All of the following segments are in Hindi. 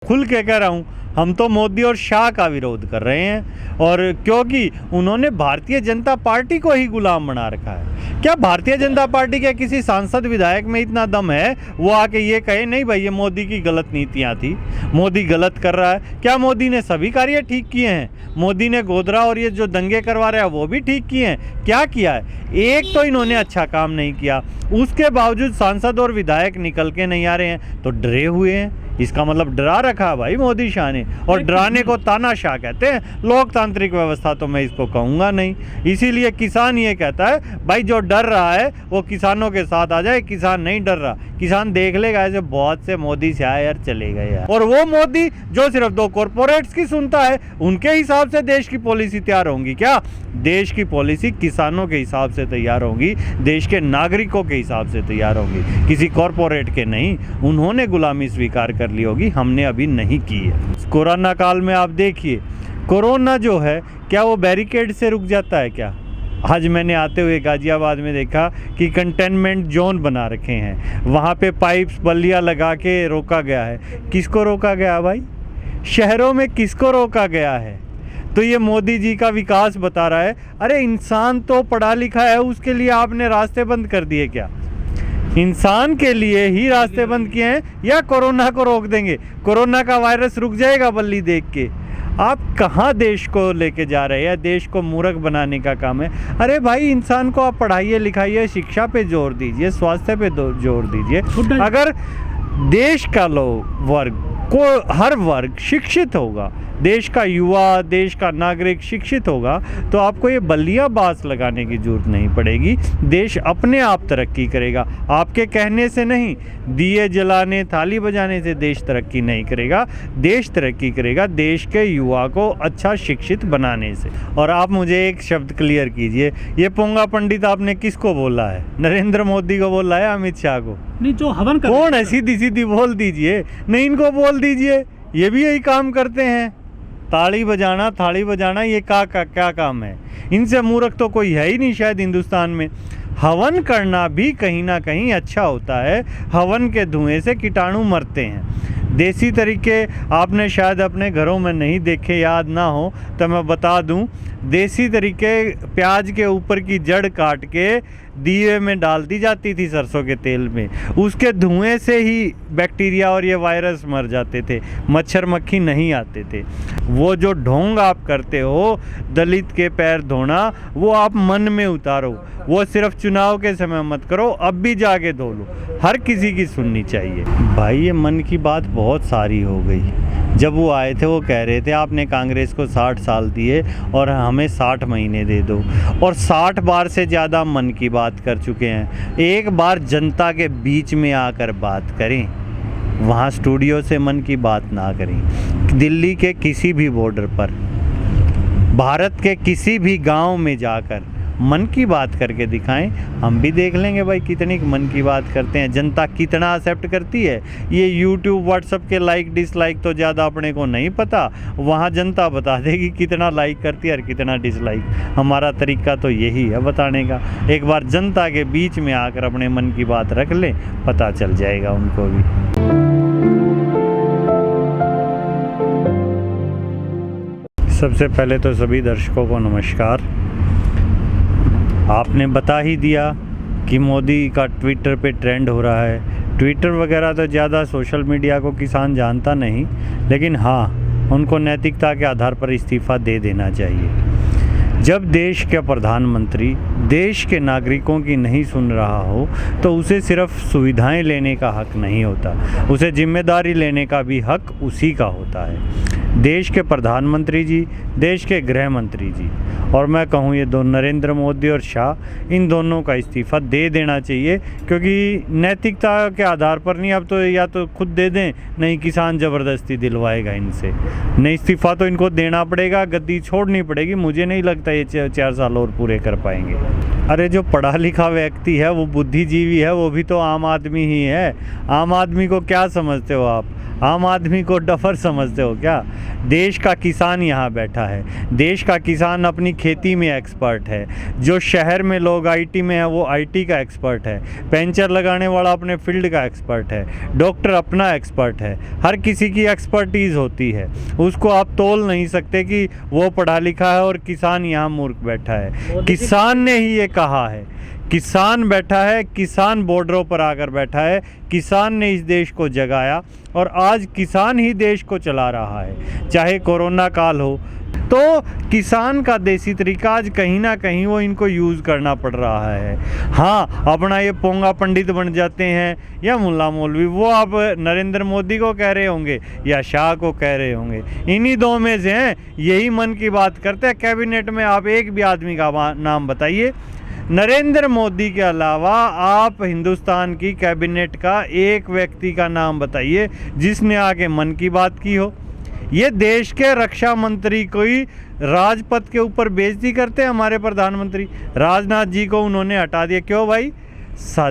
खुल के कह रहा हूँ, हम तो मोदी और शाह का विरोध कर रहे हैं, और क्योंकि उन्होंने भारतीय जनता पार्टी को ही गुलाम बना रखा है। क्या भारतीय जनता पार्टी के किसी सांसद विधायक में इतना दम है वो आके ये कहे नहीं भाई ये मोदी की गलत नीतियां थी, मोदी गलत कर रहा है? क्या मोदी ने सभी कार्य ठीक किए हैं? मोदी ने गोधरा और ये जो दंगे करवा रहे हैं वो भी ठीक किए हैं? क्या किया है? एक तो इन्होंने अच्छा काम नहीं किया, उसके बावजूद सांसद और विधायक निकल के नहीं आ रहे हैं तो डरे हुए हैं। इसका मतलब डरा रखा भाई मोदी शाह ने, और डराने को तानाशाह कहते हैं। लोकतांत्रिक व्यवस्था तो मैं इसको कहूँगा नहीं। इसीलिए किसान ये कहता है भाई जो डर रहा है वो किसानों के साथ आ जाए। किसान नहीं डर रहा, किसान देख लेगा ऐसे बहुत से मोदी से आए यार चले गए यार। और वो मोदी जो सिर्फ दो कॉरपोरेट्स की सुनता है, उनके हिसाब से देश की पॉलिसी तैयार होंगी क्या? देश की पॉलिसी किसानों के हिसाब से तैयार होगी, देश के नागरिकों के हिसाब से तैयार होगी, किसी कॉरपोरेट के नहीं। उन्होंने गुलामी स्वीकार कर ली होगी, हमने अभी नहीं की है। कोरोना काल में आप देखिए, कोरोना जो है क्या वो बैरिकेड से रुक जाता है क्या? आज मैंने आते हुए गाजियाबाद में देखा कि कंटेनमेंट जोन बना रखे हैं, वहाँ पे पाइप्स बल्लियाँ लगा के रोका गया है। किसको रोका गया भाई? शहरों में किसको रोका गया है? तो ये मोदी जी का विकास बता रहा है। अरे इंसान तो पढ़ा लिखा है, उसके लिए आपने रास्ते बंद कर दिए क्या? इंसान के लिए ही रास्ते बंद किए हैं या कोरोना को रोक देंगे? कोरोना का वायरस रुक जाएगा बल्ली देख के? आप कहाँ देश को लेके जा रहे हैं? देश को मूर्ख बनाने का काम है। अरे भाई इंसान को आप पढ़ाइए लिखाइए, शिक्षा पे जोर दीजिए, स्वास्थ्य पे जोर दीजिए। अगर देश का वर्ग को हर वर्ग शिक्षित होगा, देश का युवा, देश का नागरिक शिक्षित होगा, तो आपको ये बल्लियाँ बास लगाने की जरूरत नहीं पड़ेगी। देश अपने आप तरक्की करेगा, आपके कहने से नहीं। दिए जलाने थाली बजाने से देश तरक्की नहीं करेगा। देश तरक्की करेगा देश के युवा को अच्छा शिक्षित बनाने से। और आप मुझे एक शब्द क्लियर कीजिए, ये पोंगा पंडित आपने किसको बोला है? नरेंद्र मोदी को बोला है, अमित शाह को? नहीं, जो हवन कर कौन है? सीधी सीधी बोल दीजिए, नहीं इनको बोल दीजिए, ये भी यही काम करते हैं। ताली बजाना थाली बजाना ये क्या काम है? इनसे मूर्ख तो कोई है ही नहीं शायद हिंदुस्तान में। हवन करना भी कहीं ना कहीं अच्छा होता है, हवन के धुएं से कीटाणु मरते हैं। देसी तरीके आपने शायद अपने घरों में नहीं देखे, याद ना हो तो मैं बता दूं। देसी तरीके, प्याज के ऊपर की जड़ काट के दिए में डाल दी जाती थी सरसों के तेल में, उसके धुएं से ही बैक्टीरिया और ये वायरस मर जाते थे, मच्छर मक्खी नहीं आते थे। वो जो ढोंग आप करते हो दलित के पैर धोना, वो आप मन में उतारो, वो सिर्फ चुनाव के समय मत करो, अब भी जाके धो लो। हर किसी की सुननी चाहिए भाई। ये मन की बात बहुत सारी हो गई। जब वो आए थे वो कह रहे थे आपने कांग्रेस को 60 साल दिए और हमें 60 महीने दे दो, और 60 बार से ज़्यादा मन की बात कर चुके हैं। एक बार जनता के बीच में आकर बात करें, वहाँ स्टूडियो से मन की बात ना करें। दिल्ली के किसी भी बॉर्डर पर, भारत के किसी भी गांव में जाकर मन की बात करके दिखाएं, हम भी देख लेंगे भाई कितनी मन की बात करते हैं, जनता कितना एक्सेप्ट करती है। ये यूट्यूब व्हाट्सएप के लाइक डिसलाइक तो ज़्यादा अपने को नहीं पता, वहाँ जनता बता देगी कितना लाइक करती है और कितना डिसलाइक। हमारा तरीका तो यही है बताने का। एक बार जनता के बीच में आकर अपने मन की बात रख लें, पता चल जाएगा उनको भी। सबसे पहले तो सभी दर्शकों को नमस्कार। आपने बता ही दिया कि मोदी का ट्विटर पे ट्रेंड हो रहा है। ट्विटर वगैरह तो ज़्यादा सोशल मीडिया को किसान जानता नहीं, लेकिन हाँ उनको नैतिकता के आधार पर इस्तीफ़ा दे देना चाहिए। जब देश का प्रधानमंत्री देश के नागरिकों की नहीं सुन रहा हो तो उसे सिर्फ सुविधाएं लेने का हक नहीं होता, उसे जिम्मेदारी लेने का भी हक उसी का होता है। देश के प्रधानमंत्री जी, देश के गृह मंत्री जी, और मैं कहूँ ये दो नरेंद्र मोदी और शाह, इन दोनों का इस्तीफ़ा दे देना चाहिए। क्योंकि नैतिकता के आधार पर नहीं, अब तो या तो खुद दे दें, नहीं किसान ज़बरदस्ती दिलवाएगा इनसे। नहीं, इस्तीफ़ा तो इनको देना पड़ेगा, गद्दी छोड़नी पड़ेगी। मुझे नहीं लगता ये 4 साल और पूरे कर पाएंगे। अरे जो पढ़ा लिखा व्यक्ति है वो बुद्धिजीवी है, वो भी तो आम आदमी ही है। आम आदमी को क्या समझते हो आप? आम आदमी को डफर समझते हो क्या? देश का किसान यहाँ बैठा है। देश का किसान अपनी खेती में एक्सपर्ट है। जो शहर में लोग आईटी में है वो आईटी का एक्सपर्ट है। पंचर लगाने वाला अपने फील्ड का एक्सपर्ट है। डॉक्टर अपना एक्सपर्ट है। हर किसी की एक्सपर्टीज़ होती है, उसको आप तोल नहीं सकते कि वो पढ़ा लिखा है और किसान यहाँ मूर्ख बैठा है। किसान ने ही ये कहा है, किसान बैठा है, किसान बॉर्डरों पर आकर बैठा है, किसान ने इस देश को जगाया और आज किसान ही देश को चला रहा है। चाहे कोरोना काल हो तो किसान का देसी तरीका आज कहीं ना कहीं वो इनको यूज़ करना पड़ रहा है। हाँ, अपना ये पोंगा पंडित बन जाते हैं या मुल्ला मौलवी, वो आप नरेंद्र मोदी को कह रहे होंगे या शाह को कह रहे होंगे, इन्हीं दो में से हैं। यही मन की बात करते हैं। कैबिनेट में आप एक भी आदमी का नाम बताइए, नरेंद्र मोदी के अलावा आप हिंदुस्तान की कैबिनेट का एक व्यक्ति का नाम बताइए जिसने आके मन की बात की हो। ये देश के रक्षा मंत्री कोई राजपथ के ऊपर बेइज्जती करते हैं। हमारे प्रधानमंत्री राजनाथ जी को उन्होंने हटा दिया। क्यों भाई?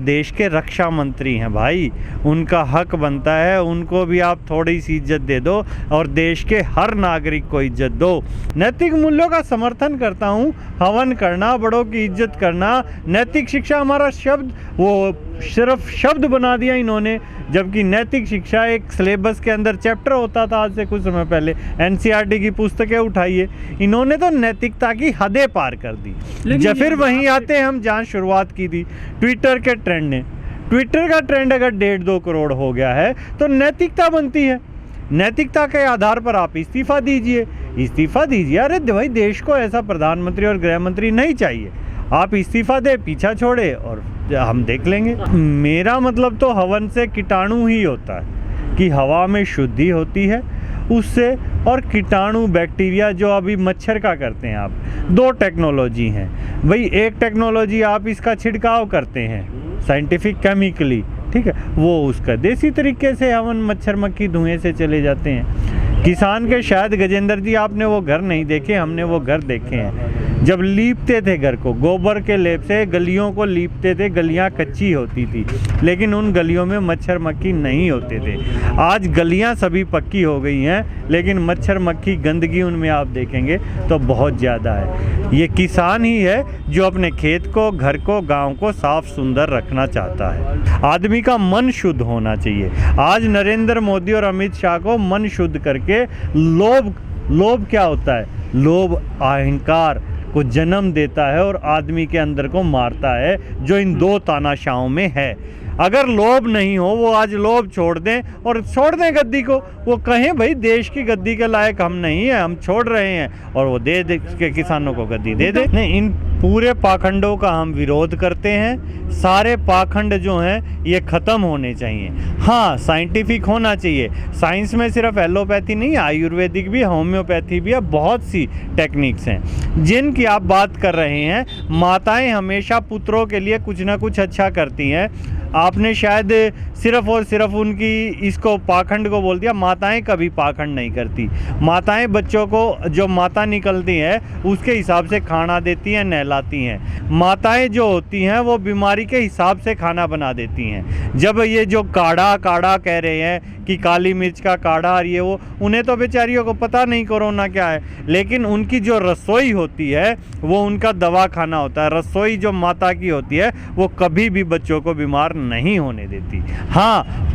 देश के रक्षा मंत्री हैं भाई, उनका हक बनता है, उनको भी आप थोड़ी सी इज्जत दे दो और देश के हर नागरिक को इज्जत दो। नैतिक मूल्यों का समर्थन करता हूँ, हवन करना, बड़ों की इज्जत करना, नैतिक शिक्षा हमारा शब्द वो सिर्फ शब्द बना दिया इन्होंने, जबकि नैतिक शिक्षा एक सिलेबस के अंदर चैप्टर होता था आज से कुछ समय पहले। एनसीईआरटी की पुस्तकें उठाइए, इन्होंने तो नैतिकता की हदें पार कर दी। जब फिर वहीं आते हैं हम जहाँ शुरुआत की थी, ट्विटर के ट्रेंड ने। ट्विटर का ट्रेंड अगर 1.5-2 करोड़ हो गया है तो नैतिकता बनती है। नैतिकता के आधार पर आप इस्तीफा दीजिए, इस्तीफा दीजिए। अरे भाई, देश को ऐसा प्रधानमंत्री और गृह मंत्री नहीं चाहिए। आप इस्तीफा दे, पीछा छोड़े और हम देख लेंगे। मेरा मतलब तो हवन से कीटाणु ही होता है कि हवा में शुद्धि होती है उससे, और कीटाणु बैक्टीरिया जो अभी मच्छर का करते हैं आप, 2 टेक्नोलॉजी हैं भाई। एक टेक्नोलॉजी आप इसका छिड़काव करते हैं साइंटिफिक केमिकली, ठीक है, वो उसका देसी तरीके से हवन मच्छर मक्खी धुएं से चले जाते हैं। किसान के शायद गजेंद्र जी आपने वो घर नहीं देखे, हमने वो घर देखे हैं। जब लीपते थे घर को, गोबर के लेप से गलियों को लीपते थे, गलियां कच्ची होती थी लेकिन उन गलियों में मच्छर मक्खी नहीं होते थे। आज गलियां सभी पक्की हो गई हैं लेकिन मच्छर मक्खी गंदगी उनमें आप देखेंगे तो बहुत ज़्यादा है। ये किसान ही है जो अपने खेत को, घर को, गांव को साफ सुंदर रखना चाहता है। आदमी का मन शुद्ध होना चाहिए। आज नरेंद्र मोदी और अमित शाह को मन शुद्ध करके लोभ क्या होता है? लोभ अहंकार को जन्म देता है और आदमी के अंदर को मारता है, जो इन 2 तानाशाहों में है। अगर लोभ नहीं हो, वो आज लोभ छोड़ दें और छोड़ दें गद्दी को। वो कहें भाई देश की गद्दी के लायक हम नहीं हैं, हम छोड़ रहे हैं, और वो दे के किसानों को गद्दी दे दे। नहीं, इन पूरे पाखंडों का हम विरोध करते हैं। सारे पाखंड जो हैं ये ख़त्म होने चाहिए। हाँ, साइंटिफिक होना चाहिए। साइंस में सिर्फ एलोपैथी नहीं, आयुर्वेदिक भी, होम्योपैथी भी है, बहुत सी टेक्निक्स हैं जिनकी आप बात कर रहे हैं। माताएं हमेशा पुत्रों के लिए कुछ ना कुछ अच्छा करती हैं। आपने शायद सिर्फ और सिर्फ उनकी इसको पाखंड को बोल दिया। माताएं कभी पाखंड नहीं करती। माताएं बच्चों को जो माता निकलती है उसके हिसाब से खाना देती हैं, नहलाती हैं। माताएं जो होती हैं वो बीमारी के हिसाब से खाना बना देती हैं। जब ये जो काढ़ा कह रहे हैं कि काली मिर्च का काढ़ा और ये वो, उन्हें तो बेचारियों को पता नहीं कोरोना क्या है, लेकिन उनकी जो रसोई होती है वो उनका दवा खाना होता है। रसोई जो माता की होती है वो कभी भी बच्चों को बीमार नहीं होने देती। हाँ,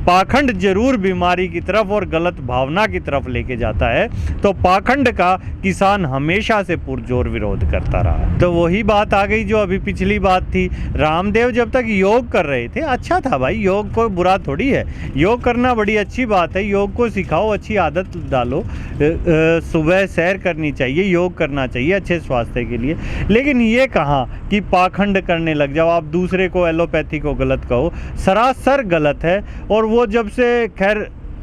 पाखंड जरूर बीमारी की तरफ और गलत भावना की तरफ लेके जाता है, तो पाखंड का किसान हमेशा से पुरजोर विरोध करता रहा। तो वही बात आ गई जो अभी पिछली बात थी। रामदेव जब तक योग कर रहे थे अच्छा था भाई, योग कोई बुरा थोड़ी है, योग करना बड़ी अच्छी बात है। योग को सिखाओ, अच्छी आदत डालो, सुबह सैर करनी चाहिए, योग करना चाहिए अच्छे स्वास्थ्य के लिए। लेकिन ये कहाँ कि पाखंड करने लग जाओ, आप दूसरे को एलोपैथी को गलत कहो, सरासर गलत है। और वो जब से खैर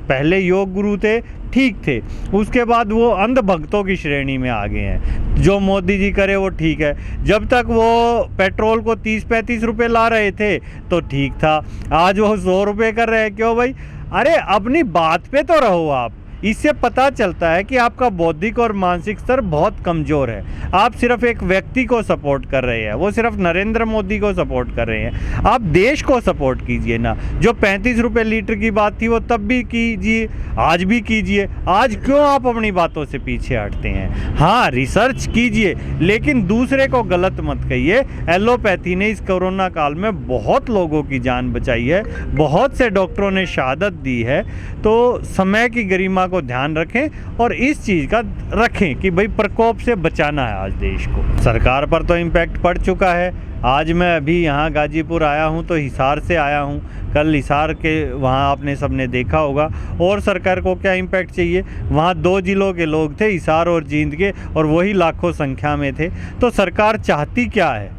पहले योग गुरु थे ठीक थे, उसके बाद वो अंध भक्तों की श्रेणी में आ गए हैं। जो मोदी जी करे वो ठीक है। जब तक वो पेट्रोल को 30-35 रुपये ला रहे थे तो ठीक था, आज वो 100 रुपये कर रहे हैं। क्यों भाई? अरे अपनी बात पे तो रहो आप। इससे पता चलता है कि आपका बौद्धिक और मानसिक स्तर बहुत कमज़ोर है। आप सिर्फ एक व्यक्ति को सपोर्ट कर रहे हैं, वो सिर्फ नरेंद्र मोदी को सपोर्ट कर रहे हैं। आप देश को सपोर्ट कीजिए ना। जो 35 रुपये लीटर की बात थी वो तब भी कीजिए, आज भी कीजिए। आज क्यों आप अपनी बातों से पीछे हटते हैं? हाँ, रिसर्च कीजिए, लेकिन दूसरे को गलत मत कहिए। एलोपैथी ने इस कोरोना काल में बहुत लोगों की जान बचाई है, बहुत से डॉक्टरों ने शहादत दी है। तो समय की गरिमा को ध्यान रखें और इस चीज़ का रखें कि भाई प्रकोप से बचाना है आज देश को। सरकार पर तो इम्पैक्ट पड़ चुका है। आज मैं अभी यहाँ गाजीपुर आया हूँ तो हिसार से आया हूँ। कल हिसार के वहाँ आपने सबने देखा होगा। और सरकार को क्या इम्पैक्ट चाहिए? वहाँ 2 जिलों के लोग थे, हिसार और जींद के, और वही लाखों संख्या में थे। तो सरकार चाहती क्या है?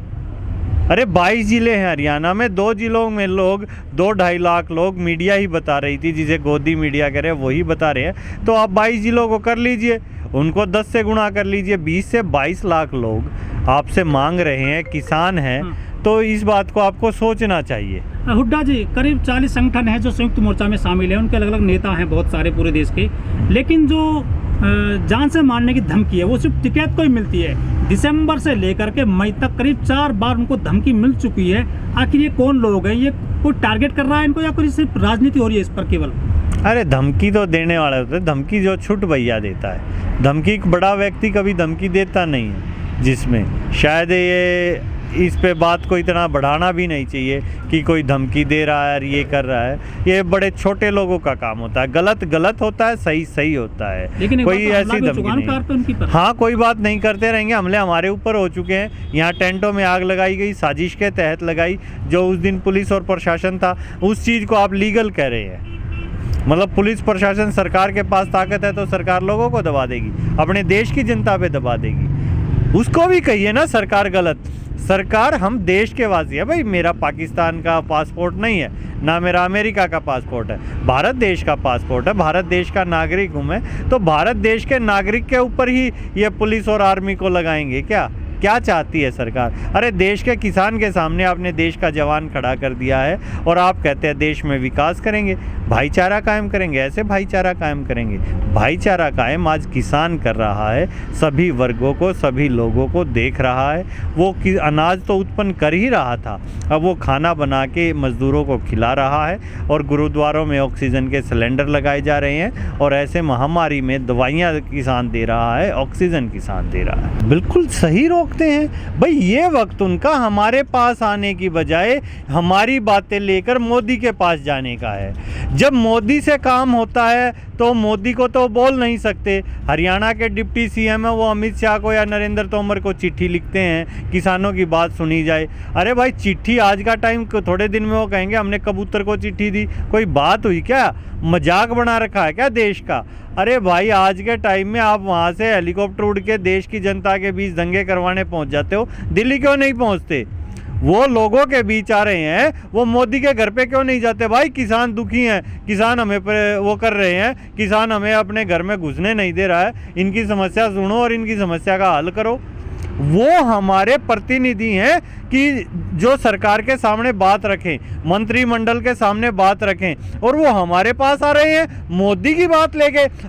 अरे 22 ज़िले हैं हरियाणा में, 2 जिलों में लोग 2-2.5 लाख लोग, मीडिया ही बता रही थी, जिसे गोदी मीडिया कह रहे हैं वही बता रहे हैं। तो आप 22 जिलों को कर लीजिए, उनको 10 से गुणा कर लीजिए, 20 से 22 लाख लोग आपसे मांग रहे हैं, किसान हैं। तो इस बात को आपको सोचना चाहिए। हुड्डा जी, करीब 40 संगठन हैं जो संयुक्त मोर्चा में शामिल हैं, उनके अलग अलग नेता हैं बहुत सारे पूरे देश के, लेकिन जो जान से मारने की धमकी है वो सिर्फ टिकैत को ही मिलती है। दिसंबर से लेकर के मई तक करीब 4 बार उनको धमकी मिल चुकी है। आखिर ये कौन लोग हैं? ये कोई टारगेट कर रहा है इनको, या कोई सिर्फ राजनीति हो रही है इस पर केवल? अरे धमकी तो देने वाले होते हैं, धमकी जो छुट भैया देता है। धमकी एक बड़ा व्यक्ति कभी धमकी देता नहीं है, जिसमें शायद ये इस पे बात को इतना बढ़ाना भी नहीं चाहिए कि कोई धमकी दे रहा है और ये कर रहा है। ये बड़े छोटे लोगों का काम होता है। गलत गलत होता है, सही सही होता है। लेकिन कोई ऐसी धमकी नहीं। हाँ, कोई बात नहीं, करते रहेंगे। हमले हमारे ऊपर हो चुके हैं। यहाँ टेंटों में आग लगाई गई, साजिश के तहत लगाई। जो उस दिन पुलिस और प्रशासन था, उस चीज़ को आप लीगल कह रहे हैं। मतलब पुलिस प्रशासन, सरकार के पास ताकत है तो सरकार लोगों को दबा देगी, अपने देश की जनता पे दबा देगी। उसको भी कहिए ना सरकार गलत। सरकार, हम देश के वासी है भाई। मेरा पाकिस्तान का पासपोर्ट नहीं है, ना मेरा अमेरिका का पासपोर्ट है, भारत देश का पासपोर्ट है, भारत देश का नागरिक हूँ मैं। तो भारत देश के नागरिक के ऊपर ही ये पुलिस और आर्मी को लगाएंगे क्या चाहती है सरकार? अरे देश के किसान के सामने आपने देश का जवान खड़ा कर दिया है और आप कहते हैं देश में विकास करेंगे, भाईचारा कायम करेंगे। ऐसे भाईचारा कायम करेंगे? भाईचारा कायम आज किसान कर रहा है, सभी वर्गों को, सभी लोगों को देख रहा है। वो अनाज तो उत्पन्न कर ही रहा था, अब वो खाना बना के मजदूरों को खिला रहा है। और गुरुद्वारों में ऑक्सीजन के सिलेंडर लगाए जा रहे हैं, और ऐसे महामारी में दवाइयाँ किसान दे रहा है, ऑक्सीजन किसान दे रहा है। बिल्कुल सही रोकते हैं भाई। ये वक्त उनका हमारे पास आने की बजाय हमारी बातें लेकर मोदी के पास जाने का है। जब मोदी से काम होता है तो मोदी को तो बोल नहीं सकते। हरियाणा के डिप्टी सीएम है, वो अमित शाह को या नरेंद्र तोमर को चिट्ठी लिखते हैं, किसानों की बात सुनी जाए। अरे भाई चिट्ठी आज का टाइम, थोड़े दिन में वो कहेंगे हमने कबूतर को चिट्ठी दी। कोई बात हुई क्या? मजाक बना रखा है क्या देश का? अरे भाई आज के टाइम में आप वहाँ से हेलीकॉप्टर उड़ के देश की जनता के बीच दंगे करवाने पहुँच जाते हो। दिल्ली क्यों नहीं पहुँचते? वो लोगों के बीच आ रहे हैं, वो मोदी के घर पे क्यों नहीं जाते? भाई किसान दुखी हैं, किसान हमें वो कर रहे हैं, किसान हमें अपने घर में घुसने नहीं दे रहा है। इनकी समस्या सुनो और इनकी समस्या का हल करो। वो हमारे प्रतिनिधि हैं कि जो सरकार के सामने बात रखें, मंत्रिमंडल के सामने बात रखें, और वो हमारे पास आ रहे हैं मोदी की बात लेके।